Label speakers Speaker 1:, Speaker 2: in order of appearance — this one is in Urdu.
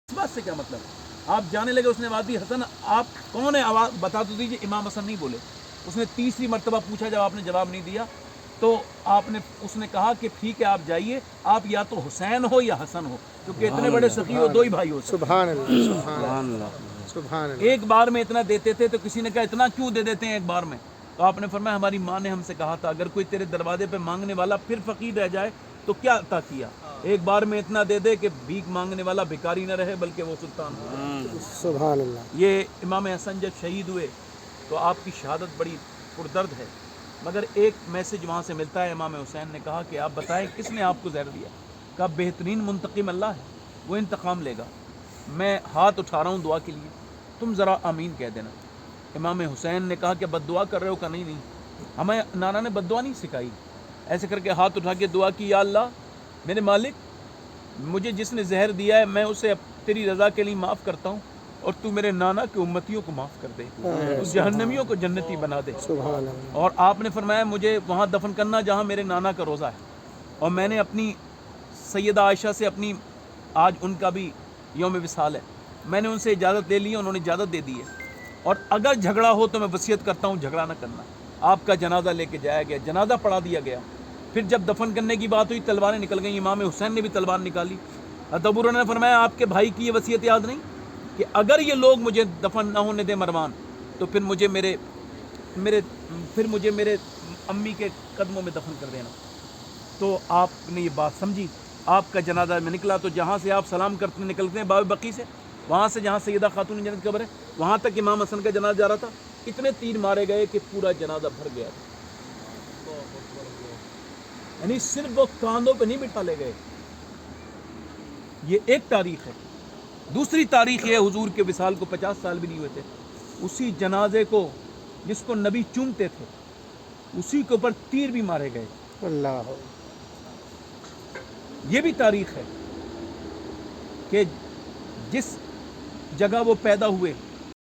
Speaker 1: اس بات سے کیا مطلب ہے؟ آپ جانے لگے اس نے بات دی حسن آپ کون ہے آواز بتا تو دیجیے. امام حسن نہیں بولے. اس نے تیسری مرتبہ پوچھا جب آپ نے جواب نہیں دیا تو اس نے کہا کہ ٹھیک ہے آپ جائیے, آپ یا تو حسین ہو یا حسن ہو, کیونکہ اتنے بڑے سخی ہو دو ہی بھائی ہو سکتے.
Speaker 2: سبحان اللہ سبحان اللہ سبحان اللہ.
Speaker 1: ایک بار میں اتنا دیتے تھے تو کسی نے کہا اتنا کیوں دے دیتے ہیں ایک بار میں؟ تو آپ نے فرمایا ہماری ماں نے ہم سے کہا تھا اگر کوئی تیرے دروازے پہ مانگنے والا پھر فقیر رہ جائے تو کیا عطا کیا, ایک بار میں اتنا دے دے کہ بھیک مانگنے والا بھکاری نہ رہے بلکہ وہ سلطان ہو.
Speaker 2: سبحان اللہ.
Speaker 1: یہ امام حسن جب شہید ہوئے تو آپ کی شہادت بڑی پردرد ہے, مگر ایک میسج وہاں سے ملتا ہے. امام حسین نے کہا کہ آپ بتائیں کس نے آپ کو زہر دیا؟ کہا بہترین منتقم اللہ ہے, وہ انتقام لے گا. میں ہاتھ اٹھا رہا ہوں دعا کے لیے, تم ذرا آمین کہہ دینا. امام حسین نے کہا کہ بد دعا کر رہے ہو؟ کہ نہیں ہمیں نانا نے بد دعا نہیں سکھائی. ایسے کر کے ہاتھ اٹھا کے دعا کی, یا اللہ میرے مالک مجھے جس نے زہر دیا ہے میں اسے تیری رضا کے لیے معاف کرتا ہوں, اور تو میرے نانا کے امتیوں کو معاف کر دے, تو جہنمیوں کو جنتی بنا دے.
Speaker 2: سبحان اللہ.
Speaker 1: اور آپ نے فرمایا مجھے وہاں دفن کرنا جہاں میرے نانا کا روزہ ہے. اور میں نے اپنی سیدہ عائشہ سے اپنی آج ان کا بھی یوم وصال ہے, میں نے ان سے اجازت لے لی, انہوں نے اجازت دے دی ہے. اور اگر جھگڑا ہو تو میں وصیت کرتا ہوں جھگڑا نہ کرنا. آپ کا جنازہ لے کے جایا گیا, جنازہ پڑھا دیا گیا. پھر جب دفن کرنے کی بات ہوئی تلواریں نکل گئیں. امام حسین نے بھی تلوار نکالی. ابو ہریرہ نے فرمایا آپ کے بھائی کی یہ وصیت یاد نہیں کہ اگر یہ لوگ مجھے دفن نہ ہونے دے مروان تو پھر مجھے میرے امی کے قدموں میں دفن کر دینا. تو آپ نے یہ بات سمجھی. آپ کا جنازہ میں نکلا تو جہاں سے آپ سلام کرتے نکلتے ہیں باب بقی سے, وہاں سے جہاں سیدہ خاتون جنت قبر ہے وہاں تک امام حسن کا جنازہ جا رہا تھا. اتنے تیر مارے گئے کہ پورا جنازہ بھر گیا تھا. یعنی صرف وہ کاندھوں پہ نہیں بٹھا لے گئے. یہ ایک تاریخ ہے. دوسری تاریخ یہ حضور کے وصال کو 50 سال بھی نہیں ہوئے تھے, اسی جنازے کو جس کو نبی چومتے تھے اسی کے اوپر تیر بھی مارے گئے.
Speaker 2: اللہ.
Speaker 1: یہ بھی تاریخ ہے کہ جس جگہ وہ پیدا ہوئے